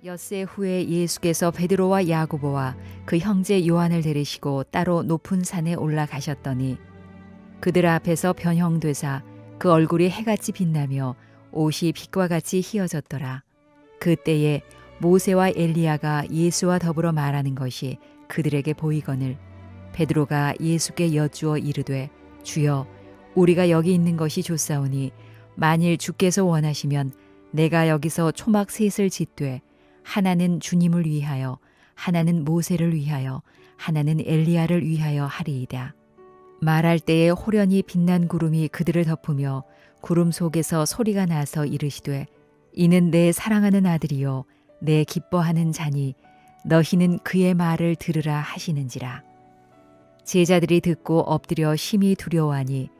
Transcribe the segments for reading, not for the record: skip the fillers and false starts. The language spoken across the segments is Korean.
엿새 후에 예수께서 베드로와 야고보와 그 형제 요한을 데리시고 따로 높은 산에 올라가셨더니 그들 앞에서 변형되사 그 얼굴이 해같이 빛나며 옷이 빛과 같이 희어졌더라. 그때에 모세와 엘리야가 예수와 더불어 말하는 것이 그들에게 보이거늘 베드로가 예수께 여쭈어 이르되 주여 우리가 여기 있는 것이 좋사오니 만일 주께서 원하시면 내가 여기서 초막 셋을 짓되 하나는 주님을 위하여 하나는 모세를 위하여 하나는 엘리야를 위하여 하리이다. 말할 때에 호련히 빛난 구름이 그들을 덮으며 구름 속에서 소리가 나서 이르시되 이는 내 사랑하는 아들이요 내 기뻐하는 자니 너희는 그의 말을 들으라 하시는지라. 제자들이 듣고 엎드려 심히 두려워하니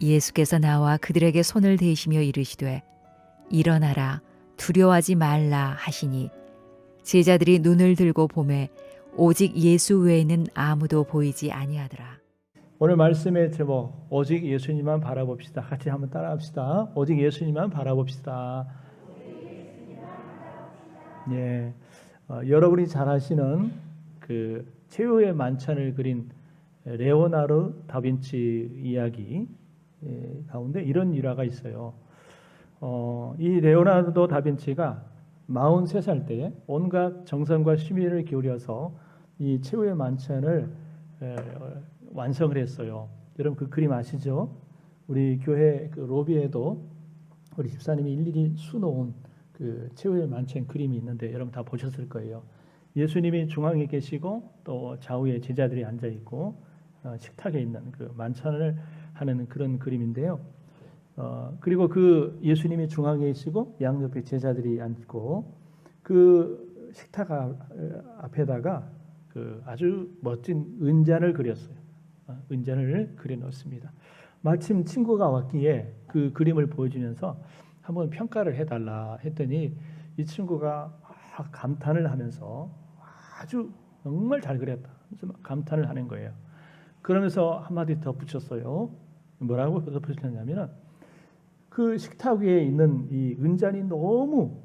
예수께서 나와 그들에게 손을 대시며 이르시되 일어나라 두려워하지 말라 하시니 제자들이 눈을 들고 보매 오직 예수 외에는 아무도 보이지 아니하더라. 오늘 말씀의 제목 오직 예수님만 바라봅시다. 같이 한번 따라합시다. 오직 예수님만 바라봅시다. 예, 여러분이 잘 아시는 그 최후의 만찬을 그린 레오나르도 다빈치 이야기 가운데 이런 일화가 있어요. 이 레오나르도 다빈치가 43살 때에 온갖 정성과 심의를 기울여서 이 최후의 만찬을 완성을 했어요. 여러분 그 그림 아시죠? 우리 교회 그 로비에도 우리 집사님이 일일이 수놓은 그 최후의 만찬 그림이 있는데 여러분 다 보셨을 거예요. 예수님이 중앙에 계시고 또 좌우에 제자들이 앉아 있고 식탁에 있는 그 만찬을 하는 그런 그림인데요. 그리고 그 예수님이 중앙에 계시고 양옆에 제자들이 앉고 그 식탁 앞에다가 그 아주 멋진 은잔을 그렸어요. 은잔을 그려놓습니다. 마침 친구가 왔기에 그 그림을 보여주면서 한번 평가를 해달라 했더니 이 친구가 감탄을 하면서 아주 정말 잘 그렸다. 그래서 막 감탄을 하는 거예요. 그러면서 한마디 더 붙였어요. 뭐라고 덧붙였냐면은 그 식탁 위에 있는 이 은잔이 너무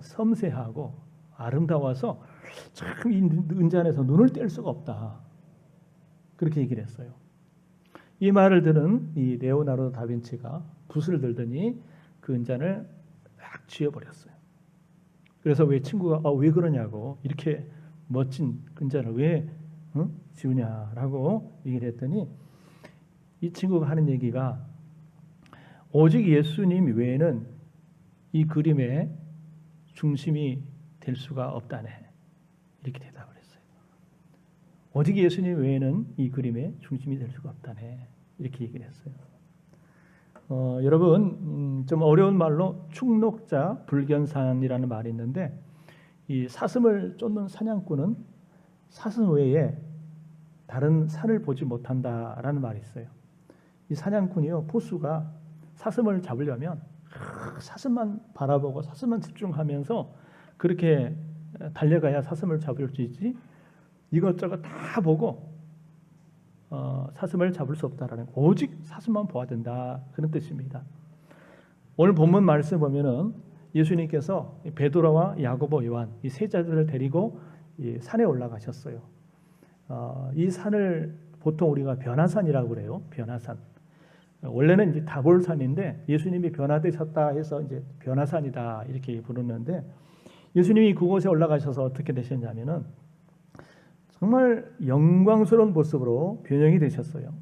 섬세하고 아름다워서 참 이 은잔에서 눈을 뗄 수가 없다. 그렇게 얘기를 했어요. 이 말을 들은 이 레오나르도 다빈치가 붓을 들더니 그 은잔을 딱 쥐어버렸어요. 그래서 왜 친구가 왜 그러냐고 이렇게 멋진 은잔을 왜 지우냐라고 얘기를 했더니 이 친구가 하는 얘기가 오직 예수님 외에는 이 그림의 중심이 될 수가 없다네. 이렇게 대답을 했어요. 오직 예수님 외에는 이 그림의 중심이 될 수가 없다네. 이렇게 얘기를 했어요. 여러분 좀 어려운 말로 축록자 불견산이라는 말이 있는데 이 사슴을 쫓는 사냥꾼은 사슴 외에 다른 산을 보지 못한다라는 말이 있어요. 이 사냥꾼이요 포수가 사슴을 잡으려면 사슴만 바라보고 사슴만 집중하면서 그렇게 달려가야 사슴을 잡을 수 있지 이것저것 다 보고 사슴을 잡을 수 없다라는 오직 사슴만 보아야 된다 그런 뜻입니다. 오늘 본문 말씀 보면은 예수님께서 베드로와 야고보 요한 이 세 자들을 데리고 이 산에 올라가셨어요. 이 산을 보통 우리가 변화산이라고 그래요. 변화산. 원래는 이제 다볼산인데 예수님이 변화되셨다 해서 이제 변화산이다 이렇게 부르는데 예수님이 그곳에 올라가셔서 어떻게 되셨냐면은 정말 영광스러운 모습으로 변형이 되셨어요.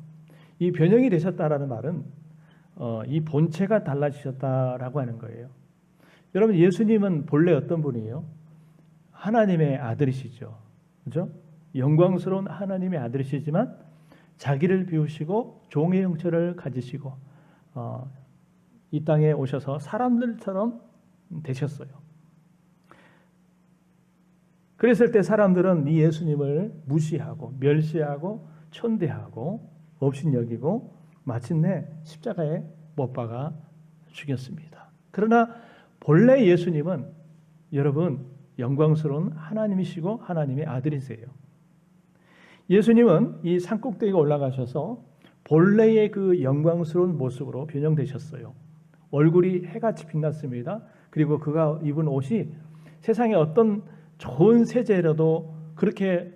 이 변형이 되셨다라는 말은 이 본체가 달라지셨다라고 하는 거예요. 여러분 예수님은 본래 어떤 분이에요? 하나님의 아들이시죠. 그렇죠? 영광스러운 하나님의 아들이시지만 자기를 비우시고 종의 형체를 가지시고 이 땅에 오셔서 사람들처럼 되셨어요. 그랬을 때 사람들은 이 예수님을 무시하고 멸시하고 천대하고 업신여기고 마침내 십자가에 못 박아 죽였습니다. 그러나 본래 예수님은 여러분 영광스러운 하나님이시고 하나님의 아들이세요. 예수님은 이 산꼭대기에 올라가셔서 본래의 그 영광스러운 모습으로 변형되셨어요. 얼굴이 해같이 빛났습니다. 그리고 그가 입은 옷이 세상에 어떤 좋은 세제라도 그렇게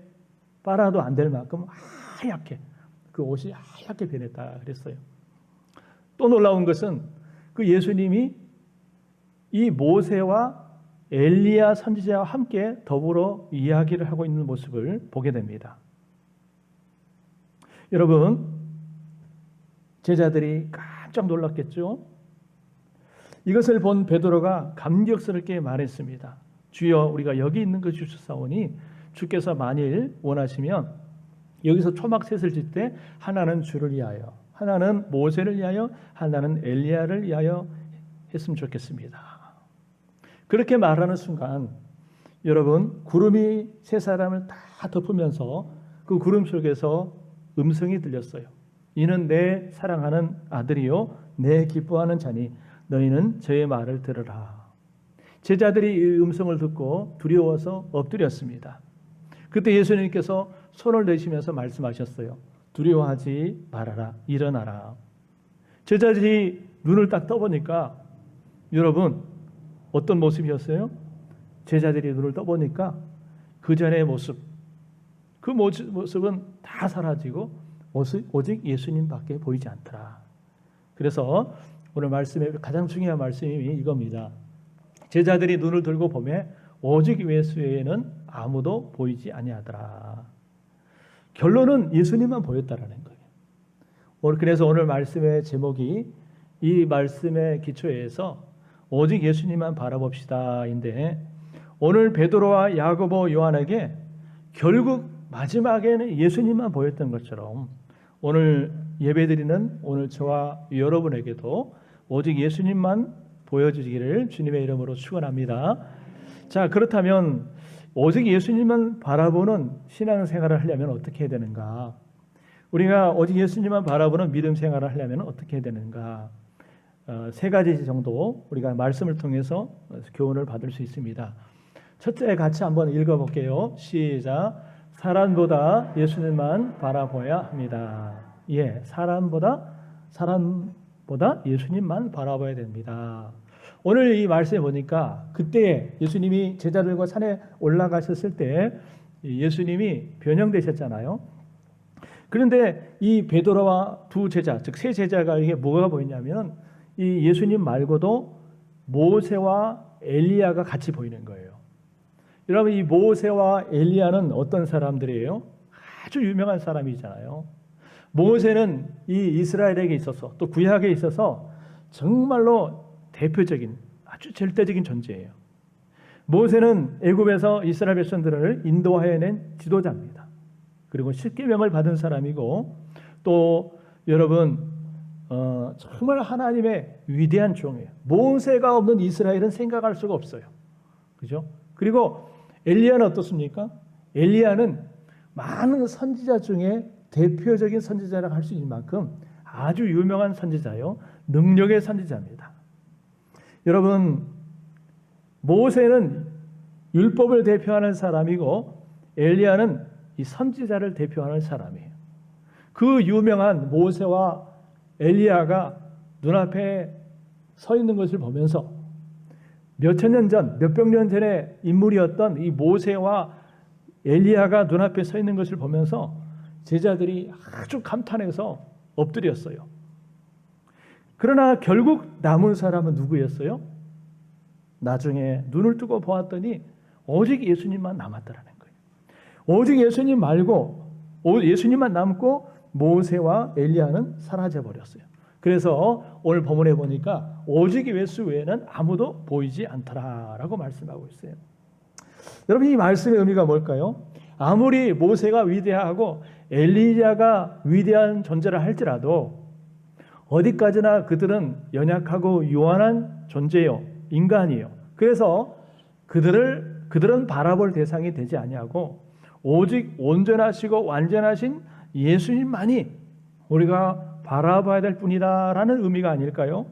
빨아도 안 될 만큼 하얗게 그 옷이 하얗게 변했다 그랬어요. 또 놀라운 것은 그 예수님이 이 모세와 엘리야 선지자와 함께 더불어 이야기를 하고 있는 모습을 보게 됩니다. 여러분, 제자들이 깜짝 놀랐겠죠? 이것을 본 베드로가 감격스럽게 말했습니다. 주여, 우리가 여기 있는 것 주시사오니 주께서 만일 원하시면 여기서 초막셋을 짓 때 하나는 주를 위하여, 하나는 모세를 위하여, 하나는 엘리야를 위하여 했으면 좋겠습니다. 그렇게 말하는 순간 여러분, 구름이 세 사람을 다 덮으면서 그 구름 속에서 음성이 들렸어요. 이는 내 사랑하는 아들이요 내 기뻐하는 자니 너희는 저의 말을 들으라. 제자들이 이 음성을 듣고 두려워서 엎드렸습니다. 그때 예수님께서 손을 내시면서 말씀하셨어요. 두려워하지 말아라. 일어나라. 제자들이 눈을 딱 떠보니까 여러분 어떤 모습이었어요? 제자들이 눈을 떠보니까 그 전의 모습, 그 모습은 다 사라지고 오직 예수님밖에 보이지 않더라. 그래서 오늘 말씀의 가장 중요한 말씀이 이겁니다. 제자들이 눈을 들고 보매 오직 예수 외에는 아무도 보이지 아니하더라. 결론은 예수님만 보였다라는 거예요. 그래서 오늘 말씀의 제목이 이 말씀의 기초에서 오직 예수님만 바라봅시다인데, 오늘 베드로와 야고보, 요한에게 결국 마지막에는 예수님만 보였던 것처럼 오늘 예배드리는 오늘 저와 여러분에게도 오직 예수님만 보여주시기를 주님의 이름으로 축원합니다. 자, 그렇다면 오직 예수님만 바라보는 신앙생활을 하려면 어떻게 해야 되는가? 우리가 오직 예수님만 바라보는 믿음 생활을 하려면 어떻게 해야 되는가? 세 가지 정도 우리가 말씀을 통해서 교훈을 받을 수 있습니다. 첫째, 같이 한번 읽어볼게요. 시작. 사람보다 예수님만 바라보아야 합니다. 예, 사람보다 예수님만 바라봐야 됩니다. 오늘 이 말씀에 보니까 그때 예수님이 제자들과 산에 올라가셨을 때 예수님이 변형되셨잖아요. 그런데 이 베드로와 두 제자, 즉 세 제자가 이게 뭐가 보이냐면 이 예수님 말고도 모세와 엘리야가 같이 보이는 거예요. 여러분, 이 모세와 엘리야는 어떤 사람들이에요? 아주 유명한 사람이잖아요. 모세는 이 이스라엘에게 있어서 또 구약에 있어서 정말로 대표적인 아주 절대적인 존재예요. 모세는 애굽에서 이스라엘 백성들을 인도하여낸 지도자입니다. 그리고 십계명을 받은 사람이고, 또 여러분 정말 하나님의 위대한 종이에요. 모세가 없는 이스라엘은 생각할 수가 없어요. 그죠? 그리고 엘리야는 어떻습니까? 엘리야는 많은 선지자 중에 대표적인 선지자라고 할 수 있는 만큼 아주 유명한 선지자요, 능력의 선지자입니다. 여러분, 모세는 율법을 대표하는 사람이고 엘리야는 이 선지자를 대표하는 사람이에요. 그 유명한 모세와 엘리야가 눈앞에 서 있는 것을 보면서 몇천 년 전, 몇백 년 전의 인물이었던 이 모세와 엘리야가 눈앞에 서 있는 것을 보면서 제자들이 아주 감탄해서 엎드렸어요. 그러나 결국 남은 사람은 누구였어요? 나중에 눈을 뜨고 보았더니 오직 예수님만 남았다라는 거예요. 오직 예수님 말고 예수님만 남고 모세와 엘리야는 사라져 버렸어요. 그래서 오늘 본문에 보니까 오직 예수 외에는 아무도 보이지 않더라라고 말씀하고 있어요. 여러분, 이 말씀의 의미가 뭘까요? 아무리 모세가 위대하고 엘리야가 위대한 존재라 할지라도 어디까지나 그들은 연약하고 요한한 존재요, 인간이에요. 그래서 그들은 바라볼 대상이 되지 아니하고 오직 온전하시고 완전하신 예수님만이 우리가 바라봐야 될 뿐이다라는 의미가 아닐까요?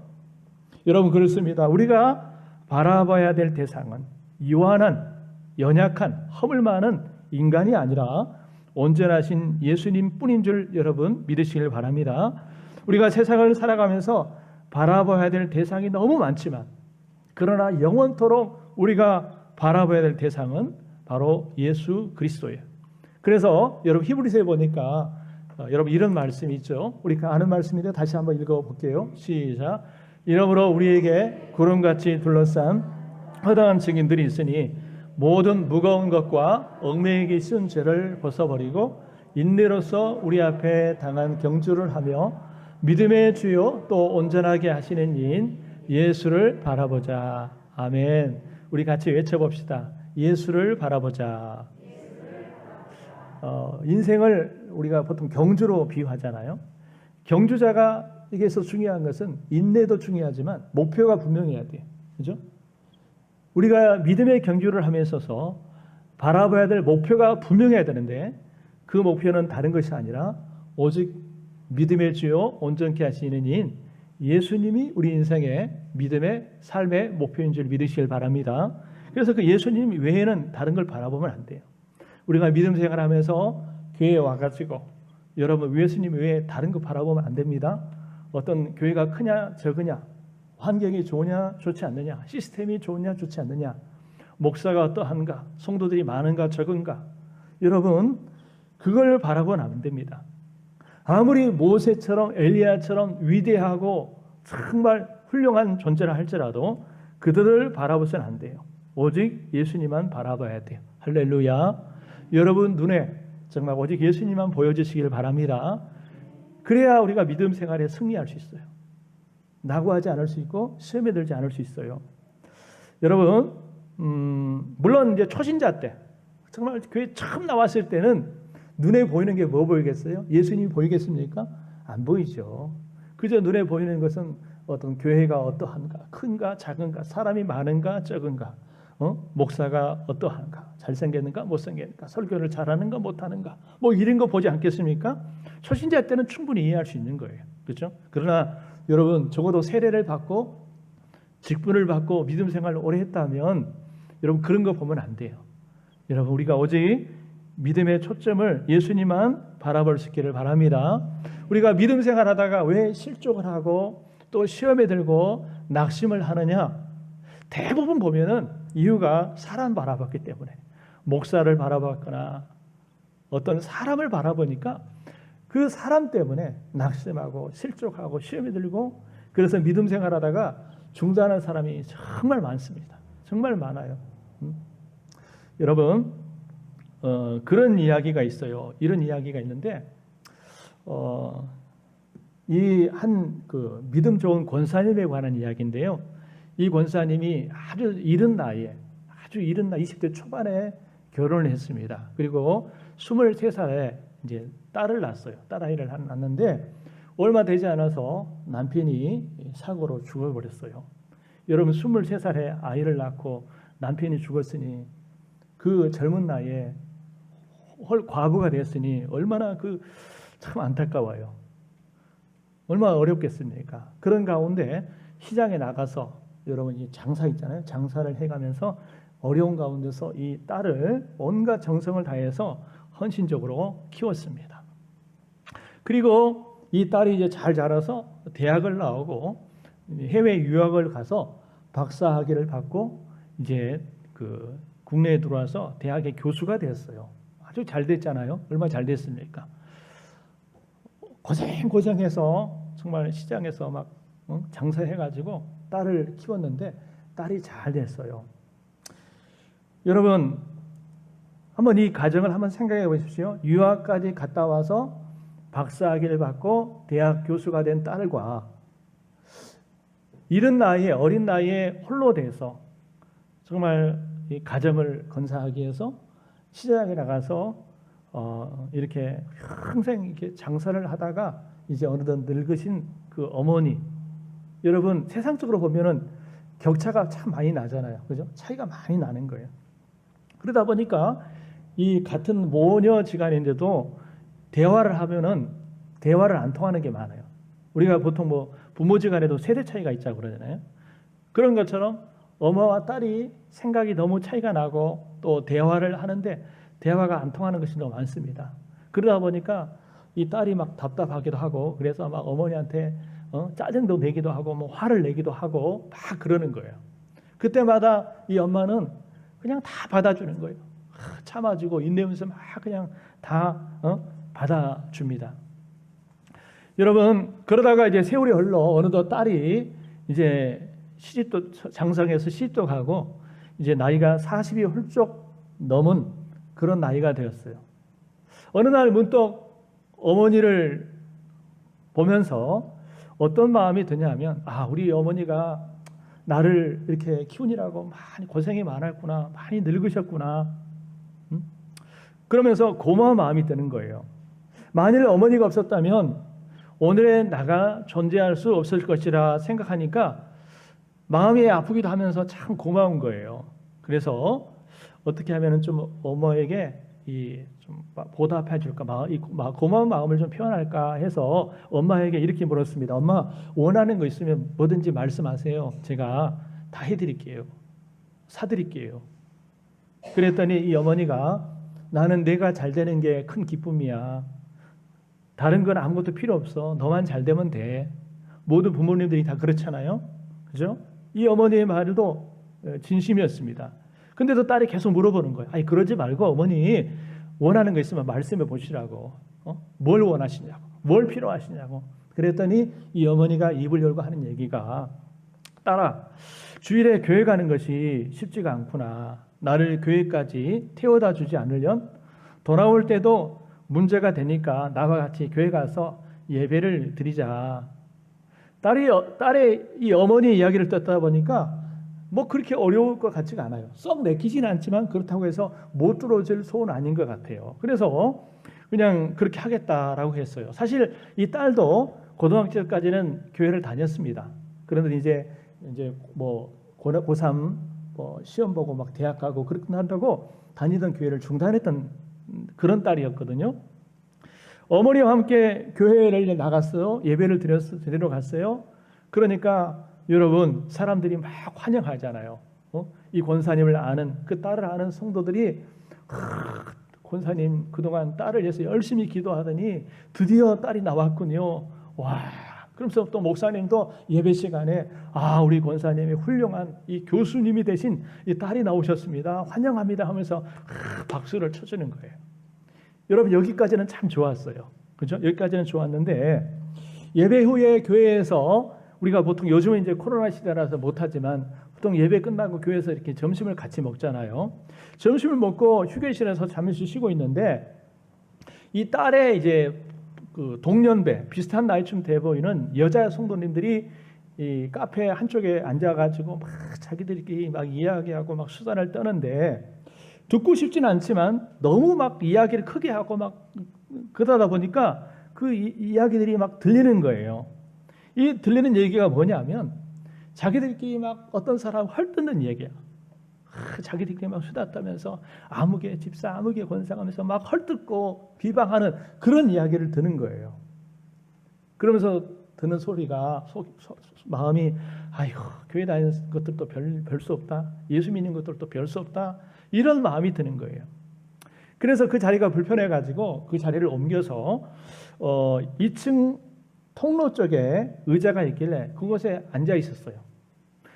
여러분, 그렇습니다. 우리가 바라봐야 될 대상은 요한한, 연약한, 허물 많은 인간이 아니라 온전하신 예수님 뿐인 줄 여러분 믿으시길 바랍니다. 우리가 세상을 살아가면서 바라봐야 될 대상이 너무 많지만, 그러나 영원토록 우리가 바라봐야 될 대상은 바로 예수 그리스도예요. 그래서 여러분 히브리서에 보니까 여러분 이런 말씀이 있죠. 우리가 아는 말씀인데 다시 한번 읽어볼게요. 시작. 이러므로 우리에게 구름같이 둘러싼 허다한 증인들이 있으니 모든 무거운 것과 얽매이기 쉬운 죄를 벗어버리고 인내로서 우리 앞에 당한 경주를 하며 믿음의 주요 또 온전하게 하시는 이인 예수를 바라보자. 아멘. 우리 같이 외쳐봅시다. 예수를 바라보자. 인생을 우리가 보통 경주로 비유하잖아요. 경주자가 여기서 중요한 것은 인내도 중요하지만 목표가 분명해야 돼요. 그죠? 우리가 믿음의 경주를 하며 있어서 바라봐야 될 목표가 분명해야 되는데 그 목표는 다른 것이 아니라 오직 믿음의 주요 온전케 하시는 이인 예수님이 우리 인생의 믿음의 삶의 목표인 줄 믿으시길 바랍니다. 그래서 그 예수님 외에는 다른 걸 바라보면 안 돼요. 우리가 믿음 생활하면서 교회에 와가지고 여러분 예수님 외에 다른 거 바라보면 안 됩니다. 어떤 교회가 크냐 적으냐, 환경이 좋으냐 좋지 않느냐, 시스템이 좋으냐 좋지 않느냐, 목사가 어떠한가, 성도들이 많은가 적은가, 여러분 그걸 바라보면 안 됩니다. 아무리 모세처럼 엘리야처럼 위대하고 정말 훌륭한 존재라 할지라도 그들을 바라보서는 안 돼요. 오직 예수님만 바라봐야 돼요. 할렐루야. 여러분 눈에 정말 오직 예수님만 보여주시길 바랍니다. 그래야 우리가 믿음 생활에 승리할 수 있어요. 낙오하지 않을 수 있고 시험에 들지 않을 수 있어요. 여러분 물론 이제 초신자 때 정말 교회 처음 나왔을 때는 눈에 보이는 게 뭐 보이겠어요? 예수님이 보이겠습니까? 안 보이죠. 그저 눈에 보이는 것은 어떤 교회가 어떠한가, 큰가 작은가, 사람이 많은가 적은가, 목사가 어떠한가, 잘생겼는가 못생겼는가, 설교를 잘하는가 못하는가, 뭐 이런 거 보지 않겠습니까? 초신자 때는 충분히 이해할 수 있는 거예요. 그렇죠? 그러나 여러분 적어도 세례를 받고 직분을 받고 믿음 생활을 오래 했다면 여러분 그런 거 보면 안 돼요. 여러분 우리가 오직 믿음의 초점을 예수님만 바라볼 수 있기를 바랍니다. 우리가 믿음 생활하다가 왜 실족을 하고 또 시험에 들고 낙심을 하느냐? 대부분 보면은 이유가 사람 바라봤기 때문에, 목사를 바라봤거나 어떤 사람을 바라보니까 그 사람 때문에 낙심하고 실족하고 시험에 들고, 그래서 믿음 생활하다가 중단한 사람이 정말 많습니다. 정말 많아요. 여러분 그런 이야기가 있어요. 이런 이야기가 있는데 이 한 그 믿음 좋은 권사님에 관한 이야기인데요. 이 권사님이 아주 이른 나이에 20대 초반에 결혼을 했습니다. 그리고 23살에 이제 딸을 낳았어요. 딸아이를 낳았는데 얼마 되지 않아서 남편이 사고로 죽어버렸어요. 여러분 23살에 아이를 낳고 남편이 죽었으니 그 젊은 나이에 과부가 됐으니 얼마나 참 안타까워요. 얼마나 어렵겠습니까? 그런 가운데 시장에 나가서 여러분 이 장사 있잖아요. 장사를 해가면서 어려운 가운데서 이 딸을 온갖 정성을 다해서 헌신적으로 키웠습니다. 그리고 이 딸이 이제 잘 자라서 대학을 나오고 해외 유학을 가서 박사학위를 받고 이제 국내에 들어와서 대학의 교수가 됐어요. 아주 잘 됐잖아요. 얼마나 잘 됐습니까? 고생해서 정말 시장에서 막 장사해가지고 딸을 키웠는데 딸이 잘 됐어요. 여러분 한번 이 가정을 한번 생각해 보십시오. 유학까지 갔다 와서 박사학위를 받고 대학 교수가 된 딸과 이른 나이에 어린 나이에 홀로 돼서 정말 이 가정을 건사하기 위해서 시장에 나가서 이렇게 평생 이렇게 장사를 하다가 이제 어느덧 늙으신 그 어머니, 여러분 세상적으로 보면은 격차가 참 많이 나잖아요. 그죠? 차이가 많이 나는 거예요. 그러다 보니까 이 같은 모녀지간인데도 대화를 하면은 대화를 안 통하는 게 많아요. 우리가 보통 뭐 부모지간에도 세대 차이가 있다고 그러잖아요. 그런 것처럼 어머와 딸이 생각이 너무 차이가 나고 또 대화를 하는데 대화가 안 통하는 것이 너무 많습니다. 그러다 보니까 이 딸이 막 답답하기도 하고 그래서 막 어머니한테 짜증도 내기도 하고 뭐 화를 내기도 하고 막 그러는 거예요. 그때마다 이 엄마는 그냥 다 받아주는 거예요. 참아주고 인내하면서 막 그냥 다 받아줍니다. 여러분, 그러다가 이제 세월이 흘러 어느덧 딸이 이제 시집도 장성해서 시집도 가고 이제 나이가 40이 훌쩍 넘은 그런 나이가 되었어요. 어느 날 문득 어머니를 보면서 어떤 마음이 드냐면, 우리 어머니가 나를 이렇게 키우느라고 많이 고생이 많았구나, 많이 늙으셨구나. 그러면서 고마운 마음이 드는 거예요. 만일 어머니가 없었다면 오늘의 나가 존재할 수 없을 것이라 생각하니까 마음이 아프기도 하면서 참 고마운 거예요. 그래서 어떻게 하면 좀 어머에게 좀 보답해 줄까, 고마운 마음을 좀 표현할까 해서 엄마에게 이렇게 물었습니다. 엄마, 원하는 거 있으면 뭐든지 말씀하세요. 제가 다 해드릴게요. 사드릴게요. 그랬더니 이 어머니가, 나는 내가 잘 되는 게 큰 기쁨이야. 다른 건 아무것도 필요 없어. 너만 잘 되면 돼. 모든 부모님들이 다 그렇잖아요. 그죠? 이 어머니의 말도 진심이었습니다. 근데도 딸이 계속 물어보는 거예요. 아니, 그러지 말고 어머니 원하는 거 있으면 말씀해 보시라고. 뭘 원하시냐고, 뭘 필요하시냐고. 그랬더니 이 어머니가 입을 열고 하는 얘기가, 딸아, 주일에 교회 가는 것이 쉽지가 않구나. 나를 교회까지 태워다 주지 않으련 돌아올 때도 문제가 되니까 나와 같이 교회 가서 예배를 드리자. 딸의 이 어머니 이야기를 듣다 보니까 뭐 그렇게 어려울 것 같지가 않아요. 썩 내키지는 않지만 그렇다고 해서 못 들어줄 소원 아닌 것 같아요. 그래서 그냥 그렇게 하겠다라고 했어요. 사실 이 딸도 고등학교까지는 교회를 다녔습니다. 그런데 이제 뭐 고3 시험 보고 막 대학 가고 그렇게 한다고 다니던 교회를 중단했던 그런 딸이었거든요. 어머니와 함께 교회를 나갔어요. 예배를 드리러 갔어요. 그러니까 여러분, 사람들이 막 환영하잖아요. 이 권사님을 아는, 그 딸을 아는 성도들이, 권사님 그동안 딸을 위해서 열심히 기도하더니 드디어 딸이 나왔군요. 와, 그러면서 또 목사님도 예배 시간에, 우리 권사님이 훌륭한 이 교수님이 되신 이 딸이 나오셨습니다. 환영합니다 하면서 박수를 쳐주는 거예요. 여러분, 여기까지는 참 좋았어요. 그죠? 여기까지는 좋았는데, 예배 후에 교회에서 우리가 보통 요즘은 이제 코로나 시대라서 못하지만 보통 예배 끝나고 교회에서 이렇게 점심을 같이 먹잖아요. 점심을 먹고 휴게실에서 잠시 쉬고 있는데 이 딸의 이제 그 동년배 비슷한 나이쯤 돼 보이는 여자 성도님들이 이 카페 한쪽에 앉아가지고 막 자기들끼리 막 이야기하고 막 수다를 떠는데 듣고 싶진 않지만 너무 막 이야기를 크게 하고 막 그러다 보니까 그 이야기들이 막 들리는 거예요. 이 들리는 얘기가 뭐냐면 자기들끼리 막 어떤 사람 헐뜯는 얘기야. 자기들끼리 막 수다 떠면서 아무개 집사, 아무개 권상하면서 막 헐뜯고 비방하는 그런 이야기를 듣는 거예요. 그러면서 듣는 소리가 마음이, 아이고, 교회 다니는 것들도 별 수 없다. 예수 믿는 것들도 별 수 없다. 이런 마음이 드는 거예요. 그래서 그 자리가 불편해가지고 그 자리를 옮겨서 2층 통로 쪽에 의자가 있길래 그곳에 앉아 있었어요.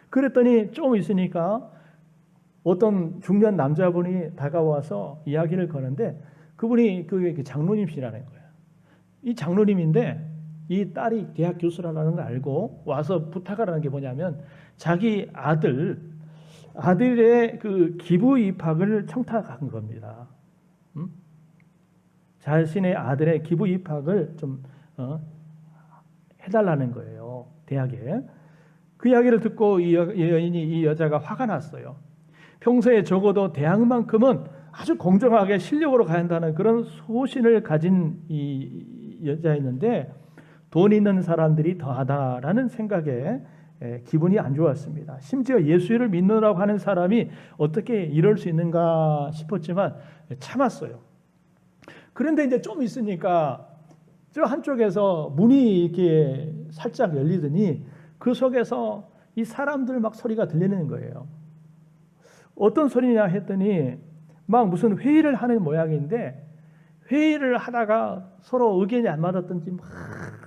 그랬더니 좀 있으니까 어떤 중년 남자분이 다가와서 이야기를 거는데 그분이 그 장로님이시라는 거예요. 이 장로님인데 이 딸이 대학 교수라는 걸 알고 와서 부탁을 하는 게 뭐냐면 자기 아들의 그 기부 입학을 청탁한 겁니다. 자신의 아들의 기부 입학을 좀 해달라는 거예요. 대학에. 그 이야기를 듣고 이 여인이, 이 여자가 화가 났어요. 평소에 적어도 대학만큼은 아주 공정하게 실력으로 가야 한다는 그런 소신을 가진 이 여자였는데 돈 있는 사람들이 더하다라는 생각에 기분이 안 좋았습니다. 심지어 예수를 믿는다고 하는 사람이 어떻게 이럴 수 있는가 싶었지만 참았어요. 그런데 이제 좀 있으니까 저 한쪽에서 문이 이렇게 살짝 열리더니 그 속에서 이 사람들 막 소리가 들리는 거예요. 어떤 소리냐 했더니 막 무슨 회의를 하는 모양인데 회의를 하다가 서로 의견이 안 맞았던지 막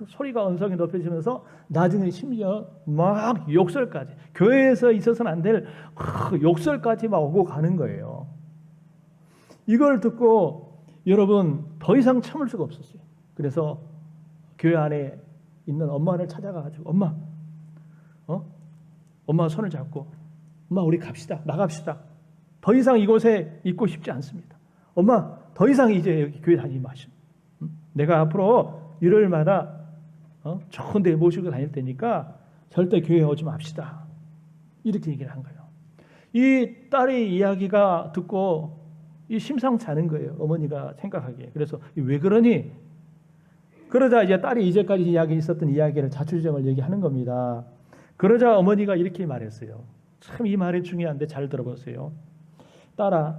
소리가 언성이 높여지면서 나중에 심지어 막 욕설까지, 교회에서 있어서는 안 될 욕설까지 막 오고 가는 거예요. 이걸 듣고 여러분 더 이상 참을 수가 없었어요. 그래서 교회 안에 있는 엄마를 찾아가가지고 엄마 손을 잡고 엄마 우리 갑시다. 나갑시다. 더 이상 이곳에 있고 싶지 않습니다. 엄마 더 이상 이제 여기 교회 다니지 마시오. 내가 앞으로 일요일마다 좋은 데 모시고 다닐 테니까 절대 교회에 오지 맙시다. 이렇게 얘기를 한 거예요. 이 딸의 이야기가 듣고 이 심상치 않은 거예요. 어머니가 생각하기에. 그래서 왜 그러니? 그러자 이제 딸이 이제까지 이야기 있었던 이야기를 자초지종을 얘기하는 겁니다. 그러자 어머니가 이렇게 말했어요. 참 이 말이 중요한데 잘 들어보세요. 딸아,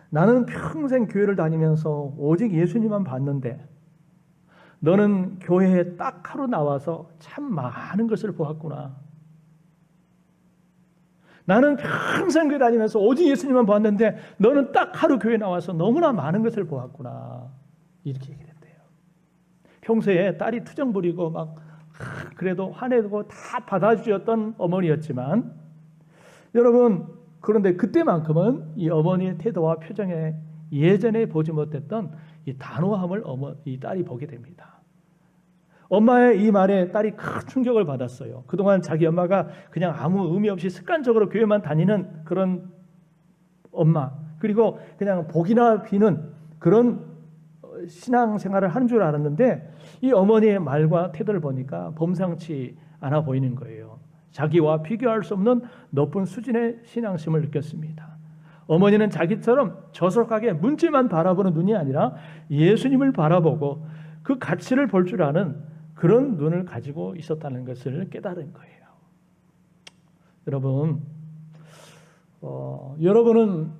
나는 평생 교회를 다니면서 오직 예수님만 봤는데 너는 교회에 딱 하루 나와서 참 많은 것을 보았구나. 나는 평생 교회 다니면서 오직 예수님만 봤는데 너는 딱 하루 교회 나와서 너무나 많은 것을 보았구나. 이렇게 얘기를 했대요. 평소에 딸이 투정 부리고 막 그래도 화내고 다 받아주었던 어머니였지만 여러분 그런데 그때만큼은 이 어머니의 태도와 표정에 예전에 보지 못했던 이 단호함을 이 딸이 보게 됩니다. 엄마의 이 말에 딸이 큰 충격을 받았어요. 그동안 자기 엄마가 그냥 아무 의미 없이 습관적으로 교회만 다니는 그런 엄마, 그리고 그냥 복이나 비는 그런 신앙생활을 하는 줄 알았는데 이 어머니의 말과 태도를 보니까 범상치 않아 보이는 거예요. 자기와 비교할 수 없는 높은 수준의 신앙심을 느꼈습니다. 어머니는 자기처럼 저속하게 문제만 바라보는 눈이 아니라 예수님을 바라보고 그 가치를 볼 줄 아는 그런 눈을 가지고 있었다는 것을 깨달은 거예요. 여러분, 여러분은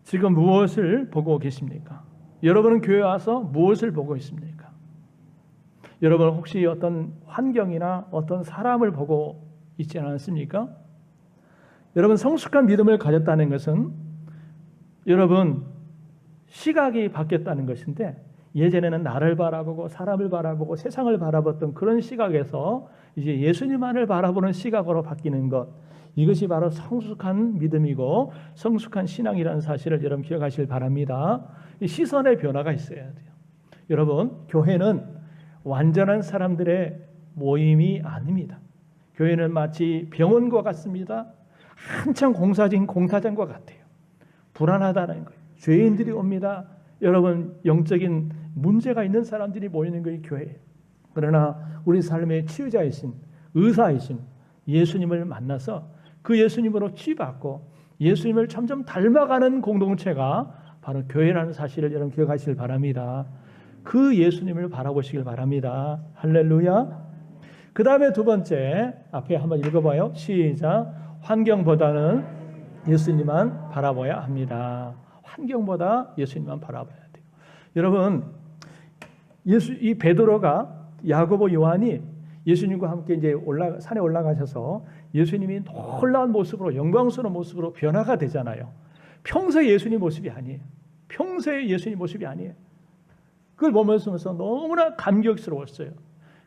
지금 무엇을 보고 계십니까? 여러분은 교회 와서 무엇을 보고 있습니까? 여러분 혹시 어떤 환경이나 어떤 사람을 보고 있지 않습니까? 여러분 성숙한 믿음을 가졌다는 것은 여러분 시각이 바뀌었다는 것인데 예전에는 나를 바라보고 사람을 바라보고 세상을 바라봤던 그런 시각에서 이제 예수님만을 바라보는 시각으로 바뀌는 것, 이것이 바로 성숙한 믿음이고 성숙한 신앙이라는 사실을 여러분 기억하시길 바랍니다. 시선의 변화가 있어야 돼요. 여러분 교회는 완전한 사람들의 모임이 아닙니다. 교회는 마치 병원과 같습니다. 한창 공사진 공사장과 같아요. 불안하다는 거예요. 죄인들이 옵니다. 여러분 영적인 문제가 있는 사람들이 모이는 것이 교회예요. 그러나 우리 삶의 치유자이신 의사이신 예수님을 만나서 그 예수님으로 치유받고 예수님을 점점 닮아가는 공동체가 바로 교회라는 사실을 여러분 기억하시길 바랍니다. 그 예수님을 바라보시길 바랍니다. 할렐루야. 그 다음에 두 번째 앞에 한번 읽어봐요. 시작. 환경보다는 예수님만 바라봐야 합니다. 환경보다 예수님만 바라봐야 돼요. 여러분 이 베드로가 야고보 요한이 예수님과 함께 이제 산에 올라가셔서 예수님이 놀라운 모습으로 영광스러운 모습으로 변화가 되잖아요. 평소에 예수님 모습이 아니에요. 평소에 예수님 모습이 아니에요. 그걸 보면서 너무나 감격스러웠어요.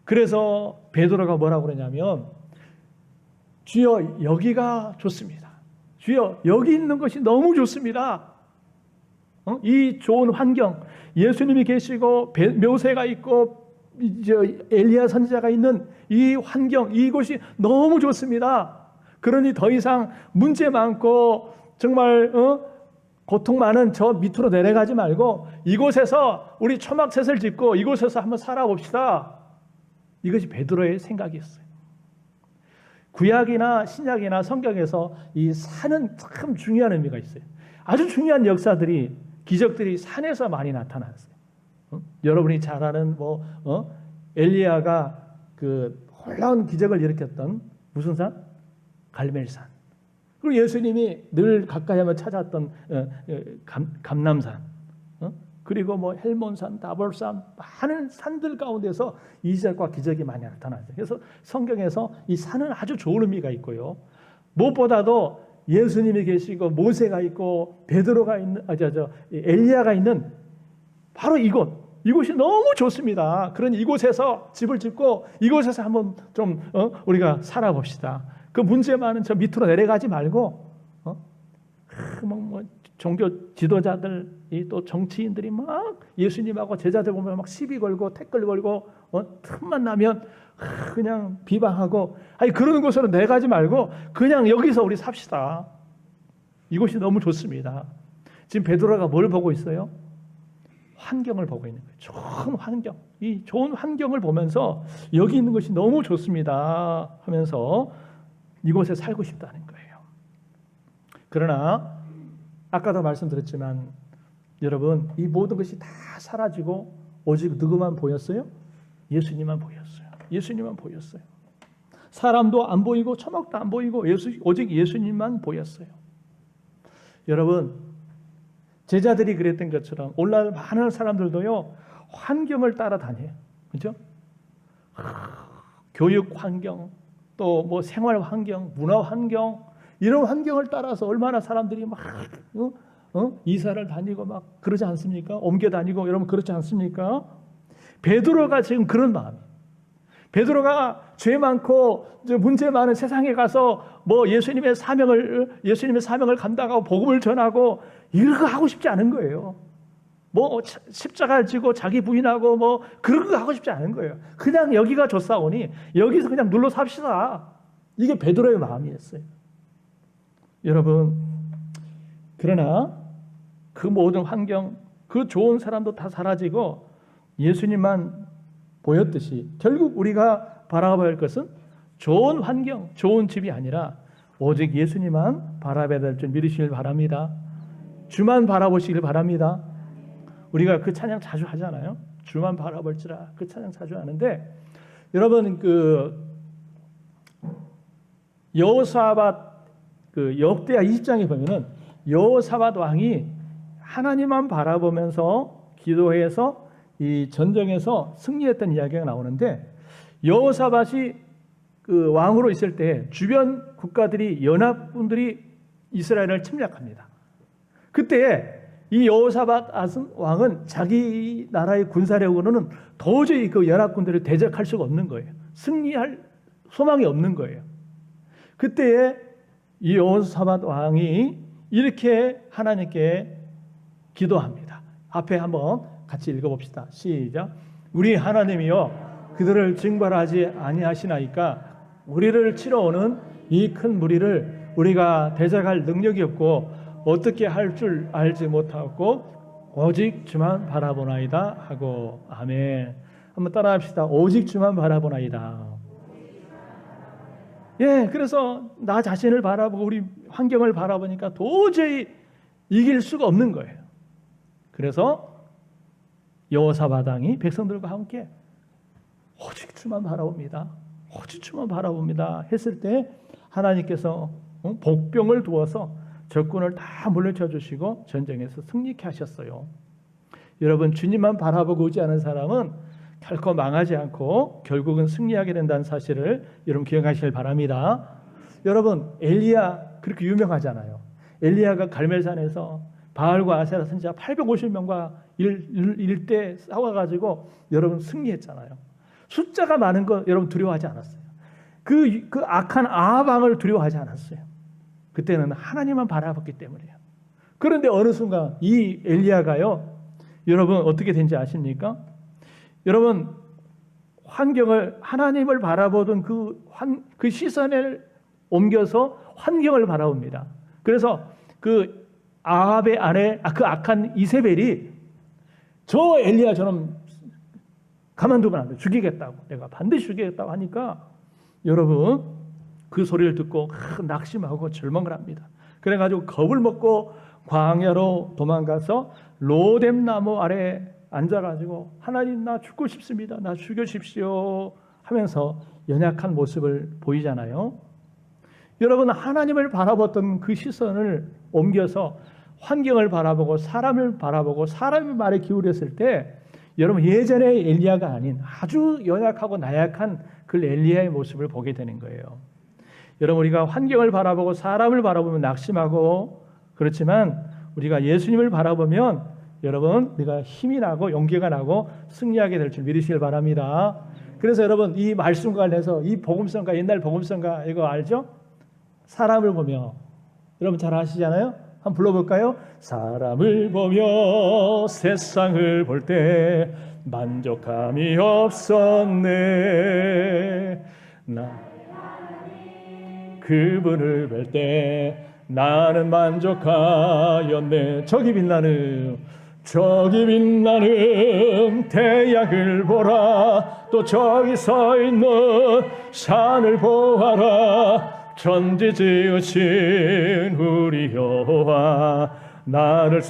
그래서 베드로가 뭐라고 그러냐면 주여 여기가 좋습니다. 주여 여기 있는 것이 너무 좋습니다. 이 좋은 환경, 예수님이 계시고 묘세가 있고 엘리야 선지자가 있는 이 환경, 이곳이 너무 좋습니다. 그러니 더 이상 문제 많고 정말 고통 많은 저 밑으로 내려가지 말고 이곳에서 우리 초막셋을 짓고 이곳에서 한번 살아봅시다. 이것이 베드로의 생각이었어요. 구약이나 신약이나 성경에서 이 산은 참 중요한 의미가 있어요. 아주 중요한 역사들이 기적들이 산에서 많이 나타났어요. 여러분이 잘 아는 엘리야가 그 놀라운 기적을 일으켰던 무슨 산? 갈멜산. 그리고 예수님이 늘 가까이 하면 찾았던 감람산. 그리고 헬몬산, 다볼산, 많은 산들 가운데서 이적과 기적이 많이 나타나죠. 그래서 성경에서 이 산은 아주 좋은 의미가 있고요. 무엇보다도 예수님이 계시고 모세가 있고 베드로가 있는 엘리야가 있는 바로 이곳이 너무 좋습니다. 그런 이곳에서 집을 짓고 이곳에서 한번 좀 우리가 살아봅시다. 그 문제 많은 저 밑으로 내려가지 말고 뭐 종교 지도자들이 또 정치인들이 막 예수님하고 제자들 보면 막 시비 걸고 댓글 걸고 틈만 나면 그냥 비방하고 아니 그러는 곳으로 내가지 말고 그냥 여기서 우리 삽시다. 이곳이 너무 좋습니다. 지금 베드로가 뭘 보고 있어요? 환경을 보고 있는 거예요. 좋은 환경. 이 좋은 환경을 보면서 여기 있는 것이 너무 좋습니다 하면서 이곳에 살고 싶다는 거예요. 그러나 아까도 말씀드렸지만 여러분 이 모든 것이 다 사라지고 오직 누구만 보였어요? 예수님만 보였어요. 예수님만 보였어요. 사람도 안 보이고 초막도 안 보이고 오직 예수님만 보였어요. 여러분 제자들이 그랬던 것처럼 오늘날 많은 사람들도요 환경을 따라다녀요. 그렇죠? 교육 환경 또 뭐 생활 환경, 문화 환경 이런 환경을 따라서 얼마나 사람들이 막 이사를 다니고 막 그러지 않습니까? 옮겨 다니고 여러분 그렇지 않습니까? 베드로가 지금 그런 마음이에요. 베드로가 죄 많고 문제 많은 세상에 가서 뭐 예수님의 사명을 감당하고 복음을 전하고 이런 거 하고 싶지 않은 거예요. 뭐 십자가를 지고 자기 부인하고 뭐 그런 거 하고 싶지 않은 거예요. 그냥 여기가 좋사오니 여기서 그냥 눌러 삽시다. 이게 베드로의 마음이었어요. 여러분 그러나 그 모든 환경 그 좋은 사람도 다 사라지고 예수님만 보였듯이 결국 우리가 바라봐야 할 것은 좋은 환경, 좋은 집이 아니라 오직 예수님만 바라봐야 될 줄 믿으시길 바랍니다. 주만 바라보시길 바랍니다. 우리가 그 찬양 자주 하잖아요. 주만 바라볼지라 그 찬양 자주 하는데 여러분 그 여호사밧 그 역대하 20장에 보면은 여호사밧 왕이 하나님만 바라보면서 기도해서 이 전쟁에서 승리했던 이야기가 나오는데 여호사밧이 그 왕으로 있을 때 주변 국가들이 연합군들이 이스라엘을 침략합니다. 그때 이 여호사밧 왕은 자기 나라의 군사력으로는 도저히 그 연합군들을 대적할 수가 없는 거예요. 승리할 소망이 없는 거예요. 그때에 이 여호사밧 왕이 이렇게 하나님께 기도합니다. 앞에 한번 같이 읽어봅시다. 시작. 우리 하나님이여 그들을 징벌하지 아니하시나이까 우리를 치러오는 이 큰 무리를 우리가 대적할 능력이 없고 어떻게 할 줄 알지 못하고 오직 주만 바라보나이다 하고 아멘. 한번 따라합시다. 오직 주만 바라보나이다. 예, 그래서 나 자신을 바라보고 우리 환경을 바라보니까 도저히 이길 수가 없는 거예요. 그래서 여호사밧 왕이 백성들과 함께 오직 주만 바라봅니다. 오직 주만 바라봅니다 했을 때 하나님께서 복병을 두어서 적군을 다 물리쳐 주시고 전쟁에서 승리케 하셨어요. 여러분 주님만 바라보고 오지 않은 사람은 결코 망하지 않고 결국은 승리하게 된다는 사실을 여러분 기억하시길 바랍니다. 여러분 엘리야 그렇게 유명하잖아요. 엘리야가 갈멜산에서 바알과 아세라 선지자 850명과 일대 싸워가지고 여러분 승리했잖아요. 숫자가 많은 거 여러분 두려워하지 않았어요. 그 악한 아합 왕을 두려워하지 않았어요. 그때는 하나님만 바라봤기 때문이에요. 그런데 어느 순간 이 엘리야가요, 여러분 어떻게 된지 아십니까? 여러분 환경을 하나님을 바라보던 그 시선을 옮겨서 환경을 바라봅니다. 그래서 그 아합의 아내 그 악한 이세벨이 저 엘리야처럼 가만두면 안 돼. 죽이겠다고. 내가 반드시 죽이겠다고 하니까 여러분 그 소리를 듣고 낙심하고 절망을 합니다. 그래가지고 겁을 먹고 광야로 도망가서 로뎀나무 아래 앉아가지고 하나님 나 죽고 싶습니다. 나 죽여주십시오 하면서 연약한 모습을 보이잖아요. 여러분 하나님을 바라봤던 그 시선을 옮겨서 환경을 바라보고 사람을 바라보고 사람의 말에 기울였을 때 여러분 예전의 엘리야가 아닌 아주 연약하고 나약한 그 엘리야의 모습을 보게 되는 거예요. 여러분 우리가 환경을 바라보고 사람을 바라보면 낙심하고 그렇지만 우리가 예수님을 바라보면 여러분 네가 힘이 나고 용기가 나고 승리하게 될 줄 믿으시길 바랍니다. 그래서 여러분 이 말씀과 관련해서 이 복음성가 옛날 복음성가 이거 알죠? 사람을 보며 여러분 잘 아시잖아요? 한번 불러볼까요? 사람을 보며 세상을 볼 때 만족함이 없었네. 나 그분을 뵐 때 나는 만족하였네. 저기 빛나는 태양을 보라. 또 저기 서 있는 산을 보아라. 천지 지으신 우리 여호와 나를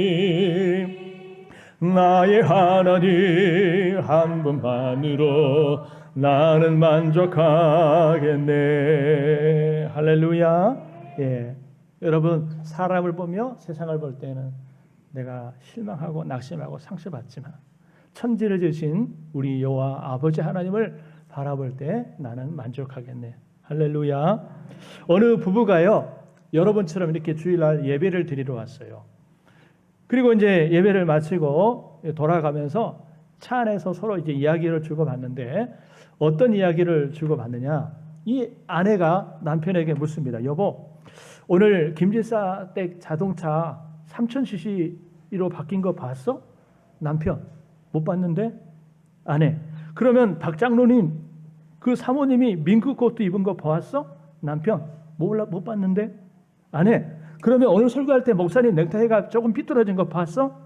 사랑하시니 나의 하나님 한 분만으로 나는 만족하겠네. 할렐루야. 예, 여러분 사람을 보며 세상을 볼 때는 내가 실망하고 낙심하고 상처받지만 천지를 지으신 우리 여호와 아버지 하나님을 바라볼 때 나는 만족하겠네. 할렐루야. 어느 부부가요 여러분처럼 이렇게 주일날 예배를 드리러 왔어요. 그리고 이제 예배를 마치고 돌아가면서 차 안에서 서로 이제 이야기를 주고받는데 어떤 이야기를 주고받느냐? 이 아내가 남편에게 묻습니다. 여보, 오늘 김질사 댁 자동차 3000cc로 바뀐 거 봤어? 남편, 못 봤는데? 아내, 그러면 박 장로님 그 사모님이 밍크 코트 입은 거 보았어? 남편, 못 봤는데? 아내, 그러면 오늘 설교할 때 목사님 넥타이가 조금 삐뚤어진 거 봤어?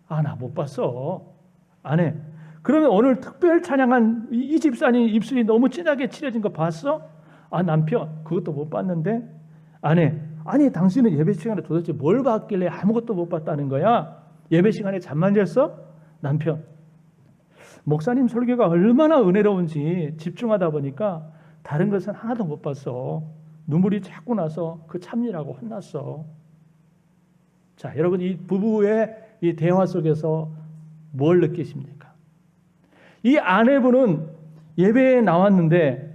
아, 나 못 봤어. 아내, 그러면 오늘 특별 찬양한 이 집사님 입술이 너무 진하게 칠해진 거 봤어? 아, 남편, 그것도 못 봤는데? 아내, 아니 당신은 예배 시간에 도대체 뭘 봤길래 아무것도 못 봤다는 거야? 예배 시간에 잠만 잤어? 남편, 목사님 설교가 얼마나 은혜로운지 집중하다 보니까 다른 것은 하나도 못 봤어. 눈물이 자꾸 나서 그 참느라고 혼났어. 자, 여러분 이 부부의 이 대화 속에서 뭘 느끼십니까? 이 아내분은 예배에 나왔는데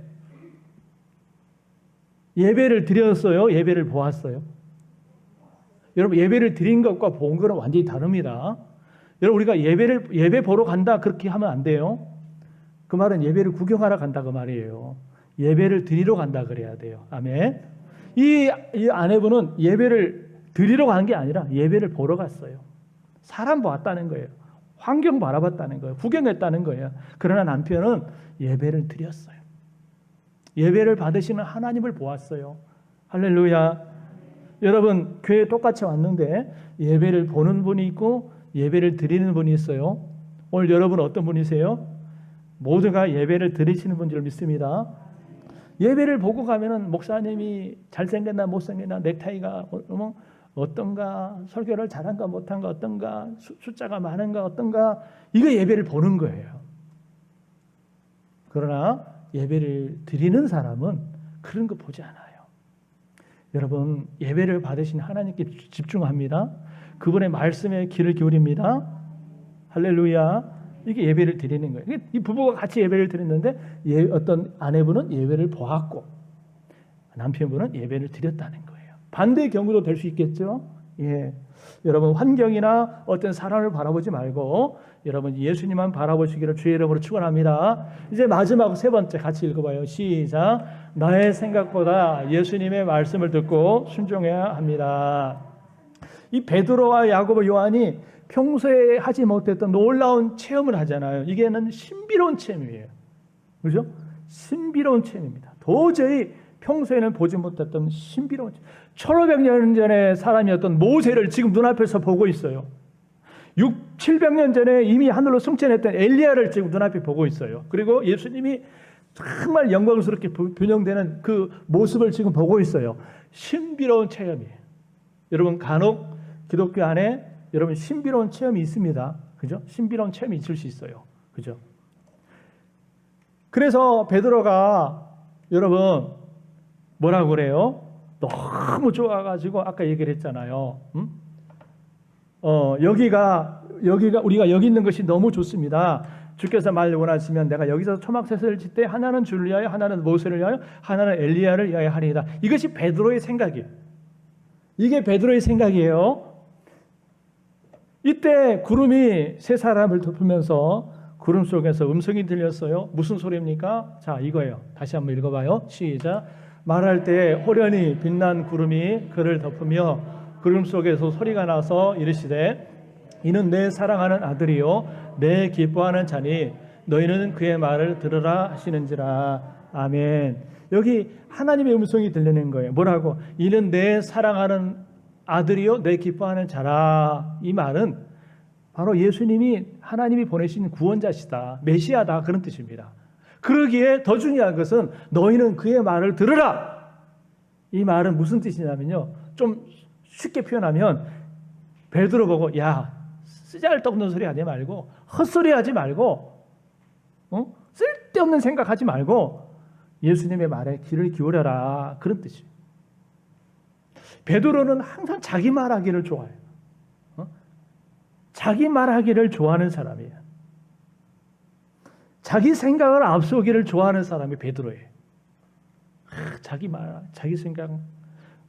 예배를 드렸어요? 예배를 보았어요? 여러분 예배를 드린 것과 본 거는 완전히 다릅니다. 여러분 우리가 예배 보러 간다 그렇게 하면 안 돼요. 그 말은 예배를 구경하러 간다 그 말이에요. 예배를 드리러 간다 그래야 돼요. 아멘. 이 아내분은 예배를 드리러 간 게 아니라 예배를 보러 갔어요. 사람 보았다는 거예요. 환경 바라봤다는 거예요. 구경했다는 거예요. 그러나 남편은 예배를 드렸어요. 예배를 받으시는 하나님을 보았어요. 할렐루야. 여러분 교회에 똑같이 왔는데 예배를 보는 분이 있고 예배를 드리는 분이 있어요. 오늘 여러분 어떤 분이세요? 모두가 예배를 드리시는 분 줄 믿습니다. 예배를 보고 가면은 목사님이 잘생겼나 못생겼나 넥타이가 어떤가 설교를 잘한가 못한가 어떤가 숫자가 많은가 어떤가 이거 예배를 보는 거예요. 그러나 예배를 드리는 사람은 그런 거 보지 않아요. 여러분 예배를 받으신 하나님께 집중합니다. 그분의 말씀에 귀를 기울입니다. 할렐루야. 이게 예배를 드리는 거예요. 이 부부가 같이 예배를 드렸는데 어떤 아내분은 예배를 보았고 남편분은 예배를 드렸다는 거예요. 반대의 경우도 될 수 있겠죠. 예, 여러분 환경이나 어떤 사람을 바라보지 말고 여러분 예수님만 바라보시기를 주의 이름으로 축원합니다. 이제 마지막 세 번째 같이 읽어봐요. 시작. 나의 생각보다 예수님의 말씀을 듣고 순종해야 합니다. 이 베드로와 야고보 요한이 평소에 하지 못했던 놀라운 체험을 하잖아요. 이게는 신비로운 체험이에요. 그렇죠? 신비로운 체험입니다. 도저히 평소에는 보지 못했던 신비로운 체험. 1500년 전에 사람이었던 모세를 지금 눈앞에서 보고 있어요. 700년 전에 이미 하늘로 승천했던 엘리야를 지금 눈앞에 보고 있어요. 그리고 예수님이 정말 영광스럽게 변형되는 그 모습을 지금 보고 있어요. 신비로운 체험이에요. 여러분 간혹 기독교 안에 여러분 신비로운 체험이 있습니다. 그죠? 신비로운 체험이 있을 수 있어요. 그죠? 그래서 베드로가 여러분 뭐라고 그래요? 너무 좋아가지고 아까 얘기를 했잖아요. 여기가 우리가 여기 있는 것이 너무 좋습니다. 주께서 말 원하시면 내가 여기서 초막셋을 짓되 하나는 주를 위하여 하나는 모세를 위하여 하나는 엘리야를 위하여 하리이다. 이것이 베드로의 생각이에요. 이게 베드로의 생각이에요. 이때 구름이 세 사람을 덮으면서 구름 속에서 음성이 들렸어요. 무슨 소리입니까? 자, 이거예요. 다시 한번 읽어봐요. 시작. 말할 때 호련히 빛난 구름이 그를 덮으며 구름 속에서 소리가 나서 이르시되 이는 내 사랑하는 아들이요 내 기뻐하는 자니 너희는 그의 말을 들으라 하시는지라. 아멘. 여기 하나님의 음성이 들리는 거예요. 뭐라고? 이는 내 사랑하는 아들이요 내 기뻐하는 자라. 이 말은 바로 예수님이 하나님이 보내신 구원자시다, 메시아다, 그런 뜻입니다. 그러기에 더 중요한 것은 너희는 그의 말을 들으라. 이 말은 무슨 뜻이냐면요, 좀 쉽게 표현하면 베드로 보고 야, 쓰잘데없는 소리 하지 말고 헛소리 하지 말고 쓸데없는 생각하지 말고 예수님의 말에 귀를 기울여라, 그런 뜻이에요. 베드로는 항상 자기 말하기를 좋아해요. 자기 말하기를 좋아하는 사람이에요. 자기 생각을 앞서기를 좋아하는 사람이 베드로예요. 자기 말, 자기 생각.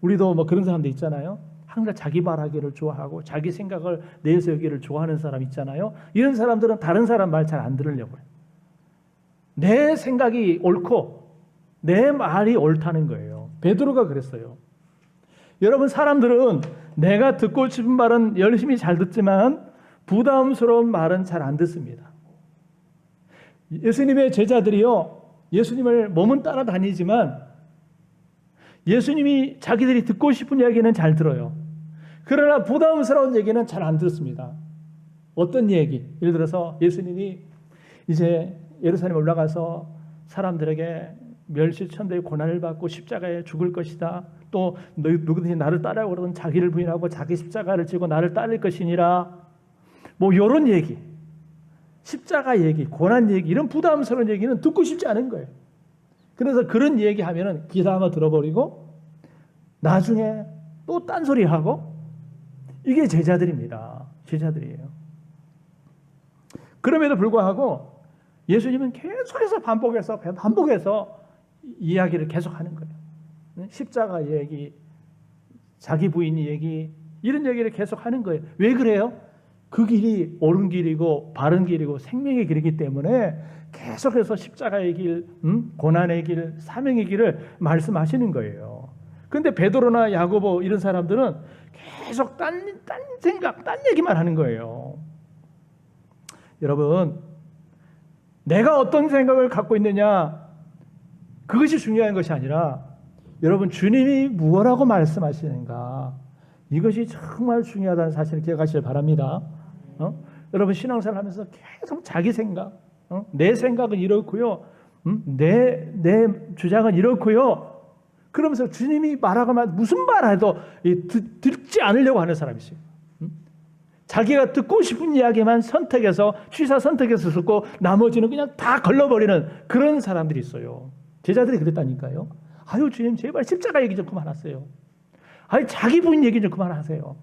우리도 뭐 그런 사람들 있잖아요. 항상 자기 말하기를 좋아하고 자기 생각을 내세우기를 좋아하는 사람 있잖아요. 이런 사람들은 다른 사람 말 잘 안 들으려고 해요. 내 생각이 옳고 내 말이 옳다는 거예요. 베드로가 그랬어요. 여러분, 사람들은 내가 듣고 싶은 말은 열심히 잘 듣지만 부담스러운 말은 잘 안 듣습니다. 예수님의 제자들이요, 예수님을 몸은 따라다니지만 예수님이 자기들이 듣고 싶은 이야기는 잘 들어요. 그러나 부담스러운 얘기는 잘 안 듣습니다. 어떤 얘기? 예를 들어서 예수님이 이제 예루살렘에 올라가서 사람들에게 멸시천대의 고난을 받고 십자가에 죽을 것이다. 또 누구든지 나를 따라오거든 자기를 부인하고 자기 십자가를 지고 나를 따를 것이니라. 뭐 이런 얘기, 십자가 얘기, 고난 얘기, 이런 부담스러운 얘기는 듣고 싶지 않은 거예요. 그래서 그런 얘기하면은 귀담아 들어버리고 나중에 또 딴소리하고, 이게 제자들입니다. 제자들이에요. 그럼에도 불구하고 예수님은 계속해서 반복해서 이야기를 계속하는 거예요. 십자가 얘기, 자기 부인 얘기, 이런 얘기를 계속하는 거예요. 왜 그래요? 그 길이 옳은 길이고 바른 길이고 생명의 길이기 때문에 계속해서 십자가의 길, 고난의 길, 사명의 길을 말씀하시는 거예요. 그런데 베드로나 야고보 이런 사람들은 계속 딴 생각, 딴 얘기만 하는 거예요. 여러분, 내가 어떤 생각을 갖고 있느냐, 그것이 중요한 것이 아니라 여러분, 주님이 무엇라고 말씀하시는가, 이것이 정말 중요하다는 사실을 기억하시길 바랍니다. 여러분, 신앙생활 하면서 계속 자기 생각, 내 생각은 이렇고요, 내 주장은 이렇고요, 그러면서 주님이 말하고 무슨 말해도 듣지 않으려고 하는 사람이 있어요. 자기가 듣고 싶은 이야기만 선택해서 취사 선택해서 듣고 나머지는 그냥 다 걸러버리는 그런 사람들이 있어요. 제자들이 그랬다니까요. 아유, 주님 제발 십자가 얘기 좀 그만하세요. 아니, 자기 부인 얘기 좀 그만하세요.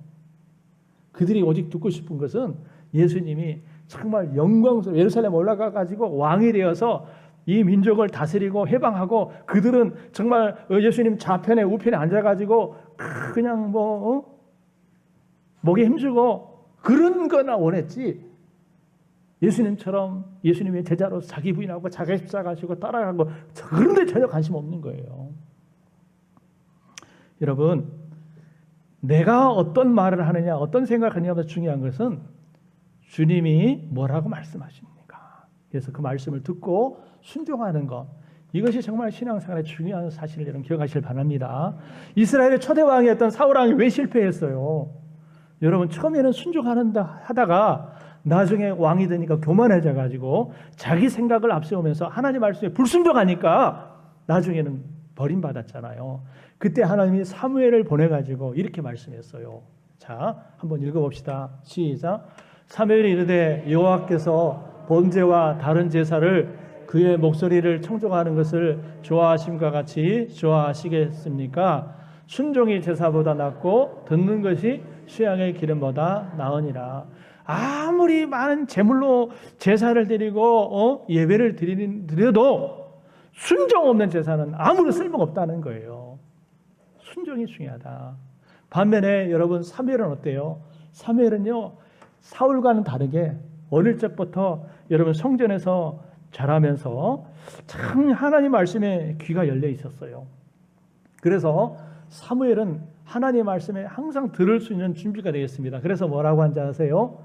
그들이 오직 듣고 싶은 것은 예수님이 정말 영광스러워 예루살렘 올라가 가지고 왕이 되어서 이 민족을 다스리고 해방하고, 그들은 정말 예수님 좌편에 우편에 앉아 가지고 그냥 목에 힘주고 그런 거나 원했지, 예수님처럼 예수님의 제자로 자기 부인하고 자기 십자가 가지고 따라가고 그런 데 전혀 관심 없는 거예요. 여러분, 내가 어떤 말을 하느냐, 어떤 생각을 하느냐보다 중요한 것은 주님이 뭐라고 말씀하십니까? 그래서 그 말씀을 듣고 순종하는 것, 이것이 정말 신앙생활의 중요한 사실을 여러분 기억하시길 바랍니다. 이스라엘의 초대 왕이었던 사울 왕이 왜 실패했어요? 여러분, 처음에는 순종한다 하다가 나중에 왕이 되니까 교만해져 가지고 자기 생각을 앞세우면서 하나님 말씀에 불순종하니까 나중에는 버림받았잖아요. 그때 하나님이 사무엘을 보내가지고 이렇게 말씀했어요. 자, 한번 읽어봅시다. 시작. 사무엘이 이르되 여호와께서 번제와 다른 제사를 그의 목소리를 청종하는 것을 좋아하심과 같이 좋아하시겠습니까? 순종이 제사보다 낫고 듣는 것이 수양의 기름보다 나으니라. 아무리 많은 제물로 제사를 드리고 예배를 드려도 순종 없는 제사는 아무런 쓸모가 없다는 거예요. 순종이 중요하다. 반면에 여러분, 사무엘은 어때요? 사무엘은요, 사울과는 다르게 어릴 적부터 여러분 성전에서 자라면서 참 하나님 말씀에 귀가 열려 있었어요. 그래서 사무엘은 하나님 말씀에 항상 들을 수 있는 준비가 되겠습니다. 그래서 뭐라고 한지 아세요?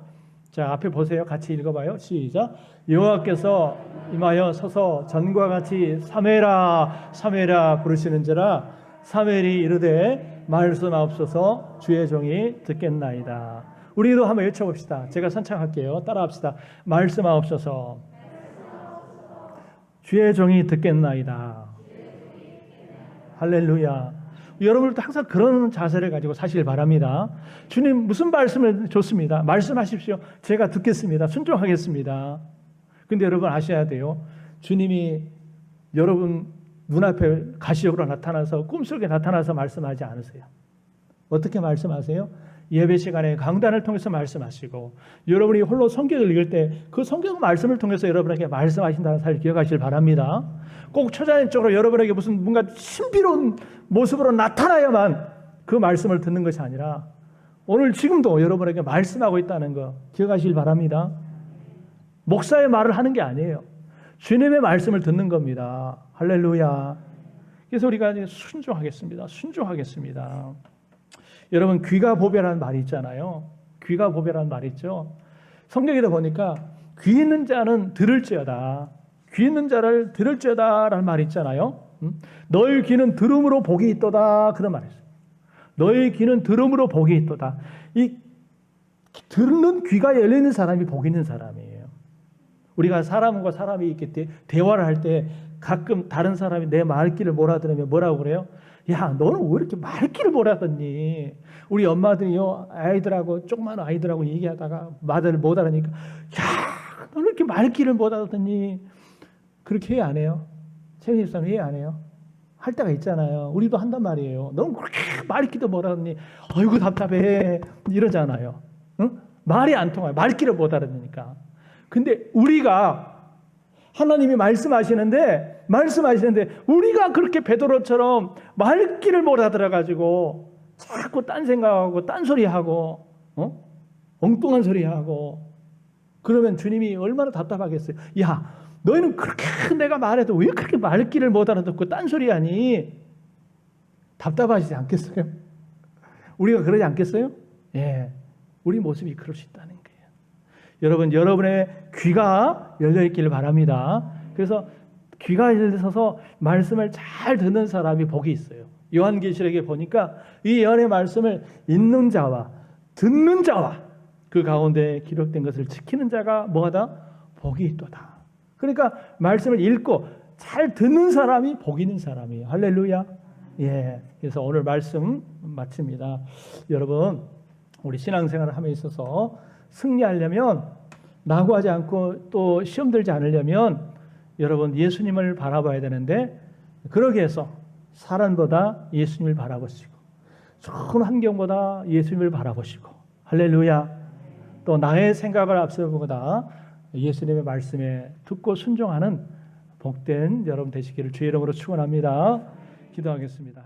자, 앞에 보세요. 같이 읽어봐요. 시작. 여호와께서 임하여 서서 전과 같이 사무엘아 사무엘아 부르시는지라 사무엘이 이르되 말씀하옵소서 주의 종이 듣겠나이다. 우리도 한번 외쳐봅시다. 제가 선창할게요. 따라합시다. 말씀하옵소서 주의 종이 듣겠나이다. 할렐루야. 여러분들도 항상 그런 자세를 가지고 사시길 바랍니다. 주님 무슨 말씀을 줬습니다. 말씀하십시오. 제가 듣겠습니다. 순종하겠습니다. 근데 여러분 아셔야 돼요. 주님이 여러분 눈앞에 가시적으로 나타나서 꿈속에 나타나서 말씀하지 않으세요. 어떻게 말씀하세요? 예배 시간에 강단을 통해서 말씀하시고 여러분이 홀로 성경을 읽을 때 그 성경 말씀을 통해서 여러분에게 말씀하신다는 사실을 기억하시길 바랍니다. 꼭 초자연적으로 여러분에게 무슨 뭔가 신비로운 모습으로 나타나야만 그 말씀을 듣는 것이 아니라 오늘 지금도 여러분에게 말씀하고 있다는 거 기억하시길 바랍니다. 목사의 말을 하는 게 아니에요. 주님의 말씀을 듣는 겁니다. 할렐루야. 그래서 우리가 순종하겠습니다. 순종하겠습니다. 여러분 귀가 보배라는 말이 있잖아요. 귀가 보배라는 말이 있죠. 성경에도 보니까 귀 있는 자는 들을지어다. 귀 있는 자를 들을지어다라는 말이 있잖아요. 너희 귀는 들음으로 복이 있도다 그런 말이 있어요. 너희 귀는 들음으로 복이 있도다. 이 듣는 귀가 열리는 사람이 복 있는 사람이에요. 우리가 사람과 사람이 이렇게 대화를 할 때 가끔 다른 사람이 내 말귀를 몰아들으면 뭐라고 그래요? 야, 너는 왜 이렇게 말귀를 몰아듣니? 우리 엄마들이요, 아이들하고 조그만 아이들하고 얘기하다가 말을 못 알아니까, 야, 너는 이렇게 말귀를 못 알아듣니? 그렇게 해 안 해요? 최민희 집사님 해 안 해요? 할 때가 있잖아요. 우리도 한단 말이에요. 너는 그렇게 말귀도 못 알아듣니? 아이고 답답해 이러잖아요. 응? 말이 안 통해요. 말귀를 못 알아듣니까. 근데 우리가 하나님이 말씀하시는데 우리가 그렇게 베드로처럼 말귀를 못 알아들어가지고 자꾸 딴 생각하고 딴소리하고 엉뚱한 소리하고 그러면 주님이 얼마나 답답하겠어요. 야, 너희는 그렇게 내가 말해도 왜 그렇게 말귀를 못 알아듣고 딴소리하니? 답답하시지 않겠어요? 우리가 그러지 않겠어요? 예, 우리 모습이 그럴 수 있다는 거예요. 여러분, 여러분의 귀가 열려있기를 바랍니다. 그래서 귀가 열려서 말씀을 잘 듣는 사람이 복이 있어요. 요한계시록에 보니까 이 예언의 말씀을 읽는 자와 듣는 자와 그 가운데 기록된 것을 지키는 자가 뭐하다? 복이 있도다. 그러니까 말씀을 읽고 잘 듣는 사람이 복 있는 사람이에요. 할렐루야. 예. 그래서 오늘 말씀 마칩니다. 여러분, 우리 신앙생활을 함에 있어서 승리하려면 낙오하지 않고 또 시험 들지 않으려면 여러분 예수님을 바라봐야 되는데 그러기 위해서 사람보다 예수님을 바라보시고 좋은 환경보다 예수님을 바라보시고 할렐루야. 또 나의 생각을 앞서보다 예수님의 말씀에 듣고 순종하는 복된 여러분 되시기를 주의 이름으로 축원합니다. 기도하겠습니다.